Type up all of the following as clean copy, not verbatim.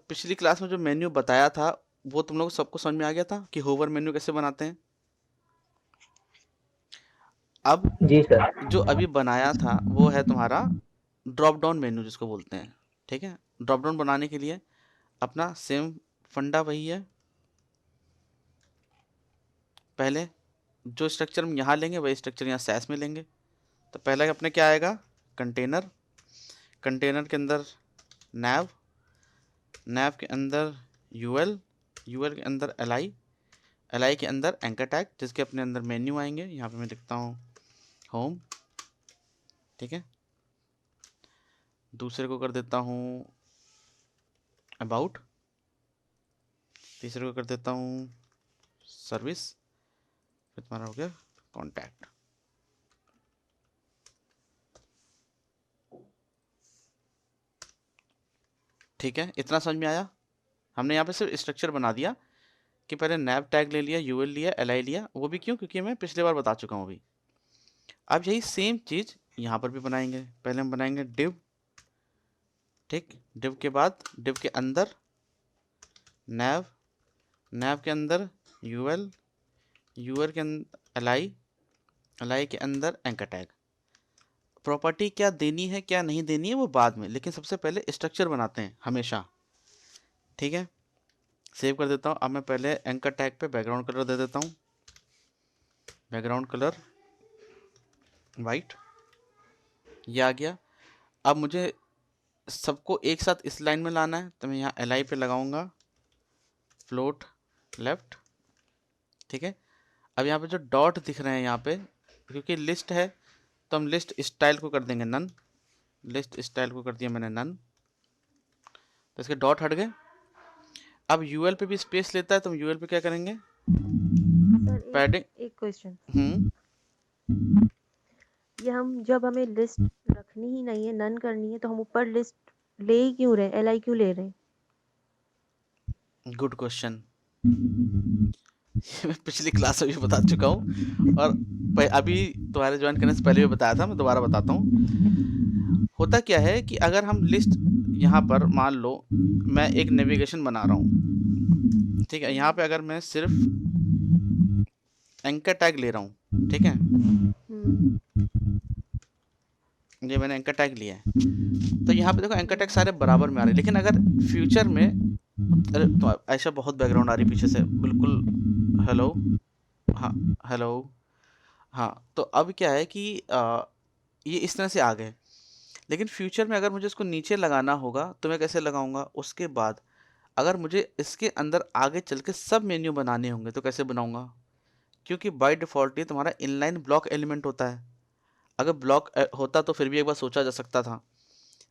पिछली क्लास में जो मेन्यू बताया था वो तुम लोग सबको समझ में आ गया था कि होवर मेन्यू कैसे बनाते हैं। अब जी सर। जो अभी बनाया था वो है तुम्हारा ड्रॉप डाउन मेन्यू जिसको बोलते हैं। ठीक है, ड्रॉप डाउन बनाने के लिए अपना सेम फंडा वही है। पहले जो स्ट्रक्चर हम यहाँ लेंगे वही स्ट्रक्चर यहाँ सैस में लेंगे। तो पहले अपने क्या आएगा, कंटेनर। कंटेनर के अंदर नैव, नैव के अंदर यूएल, यूएल के अंदर एलआई, एलआई के अंदर एंकर टैग जिसके अपने अंदर मेन्यू आएंगे। यहाँ पे मैं लिखता हूँ होम। ठीक है, दूसरे को कर देता हूँ अबाउट, तीसरे को कर देता हूँ सर्विस, फिर तुम्हारा हो गया कॉन्टैक्ट। ठीक है, इतना समझ में आया। हमने यहाँ पे सिर्फ स्ट्रक्चर बना दिया कि पहले नैव टैग ले लिया, यूएल लिया, एलआई लिया। वो भी क्यों, क्योंकि मैं पिछले बार बता चुका हूँ अभी। अब यही सेम चीज़ यहाँ पर भी बनाएंगे। पहले हम बनाएंगे डिव। ठीक, डिव के बाद डिव के अंदर नैव, नैव के अंदर यूएल, यूएल के अंदर एलआई, एलआई के अंदर एंकर टैग। प्रॉपर्टी क्या देनी है क्या नहीं देनी है वो बाद में, लेकिन सबसे पहले स्ट्रक्चर बनाते हैं हमेशा। ठीक है, सेव कर देता हूँ। अब मैं पहले एंकर टैग पे बैकग्राउंड कलर दे देता हूँ, बैकग्राउंड कलर वाइट। ये आ गया। अब मुझे सबको एक साथ इस लाइन में लाना है तो मैं यहाँ एल पे लगाऊंगा फ्लोट लेफ्ट। ठीक है, अब यहाँ पे जो डॉट दिख रहे हैं यहाँ पे, क्योंकि लिस्ट है तो हम लिस्ट स्टाइल को कर देंगे नन। लिस्ट स्टाइल को कर दिया मैंने नन, तो इसके डॉट हट गए। अब यूएल पे भी स्पेस लेता है तो हम यूएल पे क्या करेंगे, सर पैडिंग। एक क्वेश्चन, हम्म, ये हम जब हमें लिस्ट रखनी ही नहीं है, नन करनी है, तो हम ऊपर लिस्ट ले ही क्यों रहे, एल आई क्यों ले रहे हैं? Good question. मैं पिछली क्लास में भी बता चुका हूँ और अभी तुम्हारे ज्वाइन करने से पहले भी बताया था, मैं दोबारा बताता हूँ। होता क्या है कि अगर हम लिस्ट यहाँ पर मान लो मैं एक नेविगेशन बना रहा हूँ। ठीक है, यहाँ पे अगर मैं सिर्फ एंकर टैग ले रहा हूँ, ठीक है, ये मैंने एंकर टैग लिया है, तो यहाँ पे देखो एंकर टैग सारे बराबर में आ रहे हैं। लेकिन अगर फ्यूचर में, अरे तो ऐसा बहुत बैकग्राउंड आ रही पीछे से बिल्कुल। हेलो, हाँ हेलो, हाँ। तो अब क्या है कि ये इस तरह से आ गए। लेकिन फ्यूचर में अगर मुझे इसको नीचे लगाना होगा तो मैं कैसे लगाऊंगा, उसके बाद अगर मुझे इसके अंदर आगे चल के सब मेन्यू बनाने होंगे तो कैसे बनाऊंगा, क्योंकि बाय डिफ़ॉल्ट ये तुम्हारा इनलाइन ब्लॉक एलिमेंट होता है। अगर ब्लॉक होता तो फिर भी एक बार सोचा जा सकता था,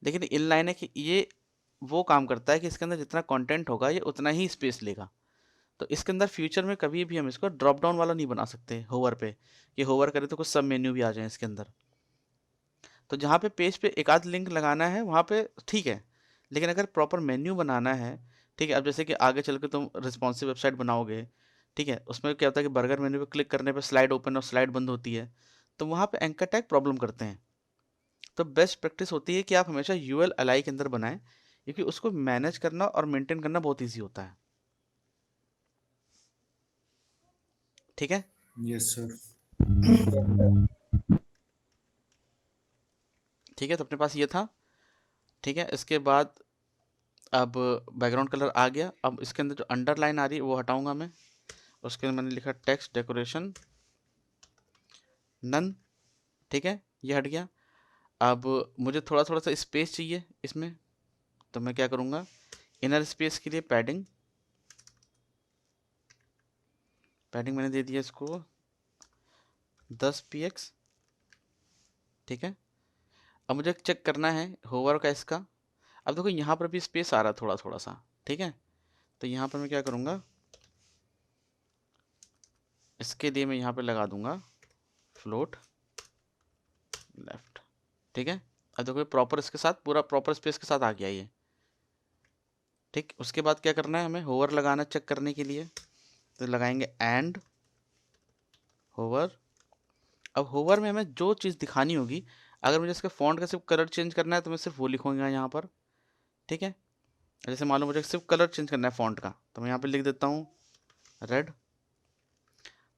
लेकिन इनलाइन है कि ये वो काम करता है कि इसके अंदर जितना कंटेंट होगा ये उतना ही स्पेस लेगा। तो इसके अंदर फ्यूचर में कभी भी हम इसको ड्रॉप डाउन वाला नहीं बना सकते होवर पे, कि होवर करें तो कुछ सब मेन्यू भी आ जाए इसके अंदर। तो जहाँ पे पेज पे एक आध लिंक लगाना है वहाँ पे ठीक है, लेकिन अगर प्रॉपर मेन्यू बनाना है, ठीक है, अब जैसे कि आगे चल के तुम रिस्पॉन्सिव वेबसाइट बनाओगे, ठीक है, उसमें क्या होता है कि बर्गर मेन्यू पे क्लिक करने पे स्लाइड ओपन और स्लाइड बंद होती है, तो वहाँ पे एंकर टैग प्रॉब्लम करते हैं। तो बेस्ट प्रैक्टिस होती है कि आप हमेशा यूएल एलआई के अंदर बनाएं, क्योंकि उसको मैनेज करना और मेंटेन करना बहुत ईजी होता है। ठीक है, यस सर। ठीक है, तो अपने पास ये था। ठीक है, इसके बाद अब बैकग्राउंड कलर आ गया। अब इसके अंदर जो अंडरलाइन आ रही है वो हटाऊंगा मैं। उसके अंदर मैंने लिखा टेक्स्ट डेकोरेशन नन। ठीक है, ये हट गया। अब मुझे थोड़ा थोड़ा सा स्पेस चाहिए इसमें, तो मैं क्या करूँगा, इनर स्पेस के लिए पैडिंग, पैडिंग मैंने दे दिया इसको 10 px। ठीक है, अब मुझे चेक करना है होवर का इसका। अब देखो यहाँ पर भी स्पेस आ रहा है थोड़ा थोड़ा सा। ठीक है, तो यहाँ पर मैं क्या करूँगा, इसके लिए मैं यहाँ पे लगा दूंगा फ्लोट लेफ्ट। ठीक है, अब देखो प्रॉपर इसके साथ पूरा प्रॉपर स्पेस के साथ आ गया ये। ठीक, उसके बाद क्या करना है, हमें होवर लगाना चेक करने के लिए, तो लगाएंगे एंड होवर। अब होवर में हमें जो चीज़ दिखानी होगी, अगर मुझे इसके फॉन्ट का सिर्फ कलर चेंज करना है तो मैं सिर्फ वो लिखूंगा यहाँ पर। ठीक है, जैसे मालूम मुझे सिर्फ कलर चेंज करना है फॉन्ट का, तो मैं यहाँ पे लिख देता हूँ रेड।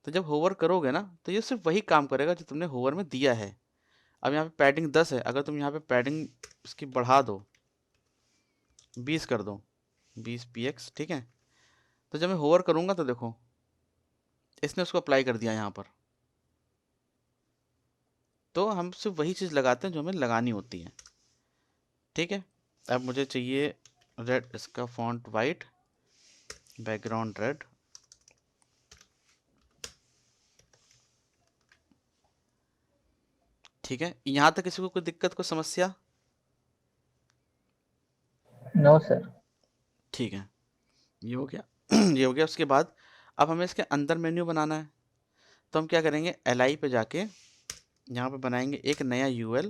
तो जब होवर करोगे ना तो ये सिर्फ वही काम करेगा जो तुमने होवर में दिया है। अब यहाँ पे पैडिंग 10 है, अगर तुम यहाँ पे पैडिंग इसकी बढ़ा दो, 20 कर दो, 20 px, ठीक है। तो जब मैं होवर करूँगा तो देखो इसने उसको अप्लाई कर दिया यहाँ पर। तो हम सिर्फ वही चीज़ लगाते हैं जो हमें लगानी होती है, ठीक है। अब मुझे चाहिए रेड, इसका फॉन्ट वाइट, बैकग्राउंड रेड, ठीक है। यहाँ तक किसी को कोई दिक्कत, कोई समस्या? No sir. ठीक है, ये हो गया। ये हो गया। उसके बाद अब हमें इसके अंदर मेन्यू बनाना है, तो हम क्या करेंगे, LI पे जाके यहाँ पे बनाएंगे एक नया UL।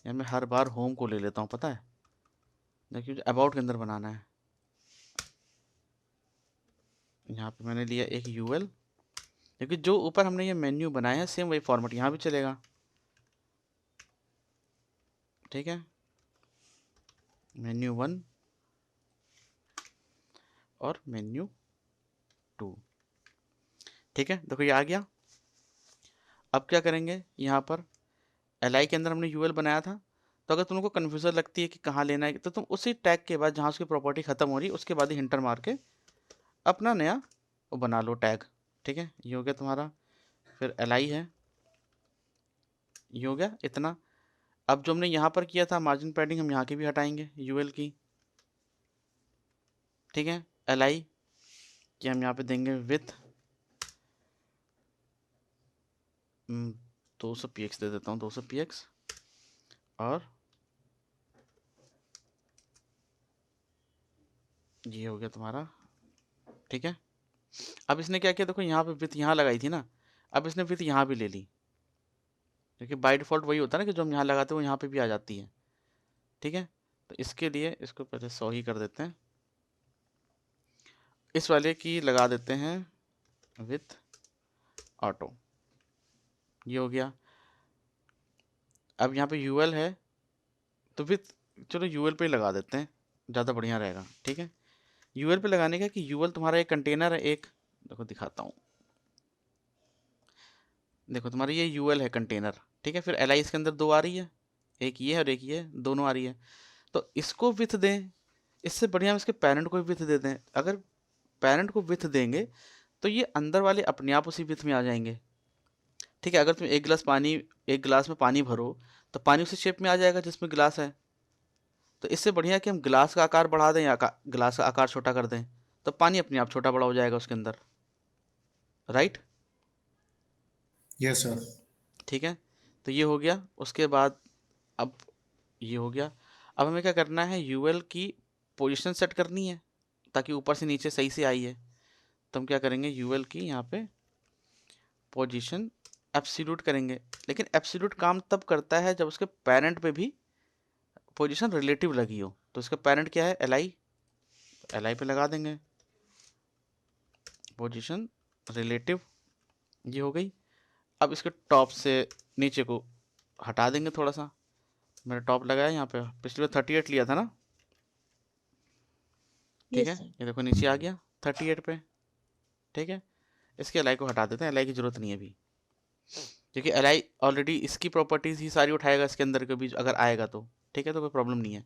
यार मैं हर बार होम को ले लेता हूँ, पता है, देखिए मुझे अबाउट के अंदर बनाना है। यहाँ पे मैंने लिया एक UL, क्योंकि जो ऊपर हमने ये मेन्यू बनाया है सेम वही फॉर्मेट यहाँ भी चलेगा, ठीक है। मेन्यू 1 और मेन्यू 2, ठीक है। देखो ये आ गया। अब क्या करेंगे, यहाँ पर LI के अंदर हमने UL बनाया था, तो अगर तुमको कन्फ्यूजन लगती है कि कहाँ लेना है, तो तुम उसी टैग के बाद जहाँ उसकी प्रॉपर्टी खत्म हो रही है उसके बाद ही हिंटर मार के अपना नया वो बना लो टैग, ठीक है। ये हो गया तुम्हारा। फिर LI है, ये हो गया इतना। अब जो हमने यहाँ पर किया था मार्जिन पैडिंग, हम यहाँ की भी हटाएंगे UL की, ठीक है। LI कि हम यहाँ पे देंगे विथ 200 px दे देता हूँ, 200 px, और ये हो गया तुम्हारा, ठीक है। अब इसने क्या किया, देखो यहाँ पे विथ यहाँ लगाई थी ना, अब इसने विथ यहाँ भी ले ली, क्योंकि बाय डिफ़ॉल्ट वही होता है ना कि जो हम यहाँ लगाते हैं वो यहाँ पे भी आ जाती है, ठीक है। तो इसके लिए इसको पहले 100 ही कर देते हैं, इस वाले की लगा देते हैं विथ ऑटो, ये हो गया। अब यहाँ पे UL है तो विथ, चलो UL पे ही लगा देते हैं, ज़्यादा बढ़िया रहेगा, ठीक है। UL पे लगाने का कि UL तुम्हारा एक कंटेनर है, एक देखो दिखाता हूँ, देखो तुम्हारा ये UL है कंटेनर, ठीक है। फिर LI इसके अंदर 2 आ रही है, एक ये है और एक ये, दोनों आ रही है। तो इसको विथ दें, इससे बढ़िया हम इसके पेरेंट को भी विथ दे दें। अगर पेरेंट को विथ देंगे तो ये अंदर वाले अपने आप उसी विथ में आ जाएंगे, ठीक है। अगर तुम एक गिलास में पानी भरो तो पानी उसी शेप में आ जाएगा जिसमें गिलास है। तो इससे बढ़िया कि हम गिलास का आकार बढ़ा दें या गिलास का आकार छोटा कर दें, तो पानी अपने आप छोटा बड़ा हो जाएगा उसके अंदर, राइट। Yes sir. ठीक है, तो ये हो गया। उसके बाद अब ये हो गया। अब हमें क्या करना है, UL की पोजीशन सेट करनी है ताकि ऊपर से नीचे सही से आई है। तो हम क्या करेंगे, UL की यहाँ पे पोजीशन एब्सोल्यूट करेंगे, लेकिन एब्सोल्यूट काम तब करता है जब उसके पेरेंट पे भी पोजीशन रिलेटिव लगी हो। तो इसका पेरेंट क्या है, LI, LI पे लगा देंगे पोजीशन रिलेटिव, ये हो गई। अब इसके टॉप से नीचे को हटा देंगे थोड़ा सा, मैंने टॉप लगाया यहाँ पे, पिछले बार 38 लिया था ना, ठीक यस है। सर। ये देखो नीचे आ गया 38 पे, ठीक है। इसके LI को हटा देते हैं, LI की जरूरत नहीं है अभी, क्योंकि LI ऑलरेडी इसकी प्रॉपर्टीज ही सारी उठाएगा इसके अंदर के बीच अगर आएगा तो, ठीक है। तो कोई प्रॉब्लम नहीं है।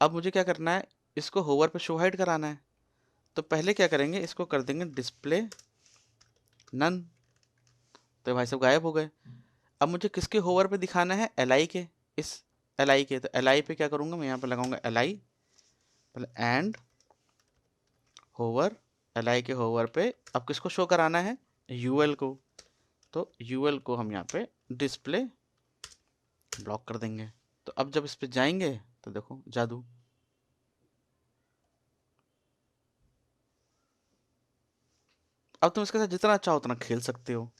अब मुझे क्या करना है, इसको होवर पे शो हाइड कराना है। तो पहले क्या करेंगे, इसको कर देंगे डिस्प्ले नन, तो भाई सब गायब हो गए। अब मुझे किसके होवर पे दिखाना है, LI के, इस LI के। तो LI पे क्या करूँगा, मैं यहाँ पे लगाऊंगा LI एंड होवर, LI के होवर पे अब किसको शो कराना है, UL को। तो UL को हम यहाँ पे डिस्प्ले ब्लॉक कर देंगे। तो अब जब इस पे जाएंगे तो देखो जादू, अब तुम इसके साथ जितना चाहो उतना खेल सकते हो।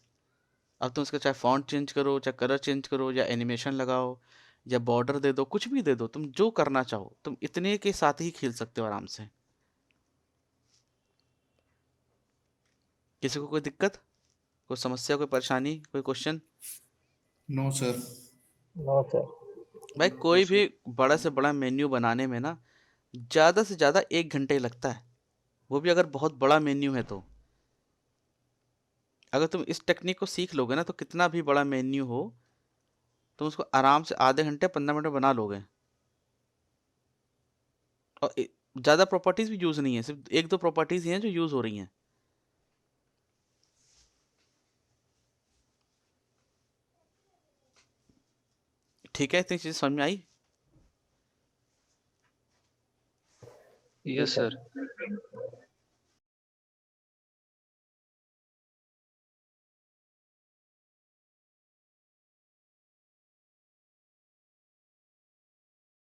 अब तुम इसका चाहे फॉन्ट चेंज करो, चाहे कलर चेंज करो, या एनिमेशन लगाओ, या बॉर्डर दे दो, कुछ भी दे दो, तुम जो करना चाहो तुम इतने के साथ ही खेल सकते हो आराम से। किसी को कोई दिक्कत, कोई समस्या, कोई परेशानी, कोई question? No sir. No sir. भाई कोई भी बड़ा से बड़ा मेन्यू बनाने में ना ज़्यादा से ज़्यादा 1 घंटे लगता है, वो भी अगर बहुत बड़ा मेन्यू है तो। अगर तुम इस टेक्निक को सीख लोगे ना तो कितना भी बड़ा मेन्यू हो तुम उसको आराम से आधे घंटे 15 मिनट में बना लोगे। और ज़्यादा प्रॉपर्टीज भी यूज़ नहीं है, सिर्फ एक दो प्रॉपर्टीज ही हैं जो यूज़ हो रही हैं। ठीक है, इतनी चीज़ समझ में आई? Yes sir.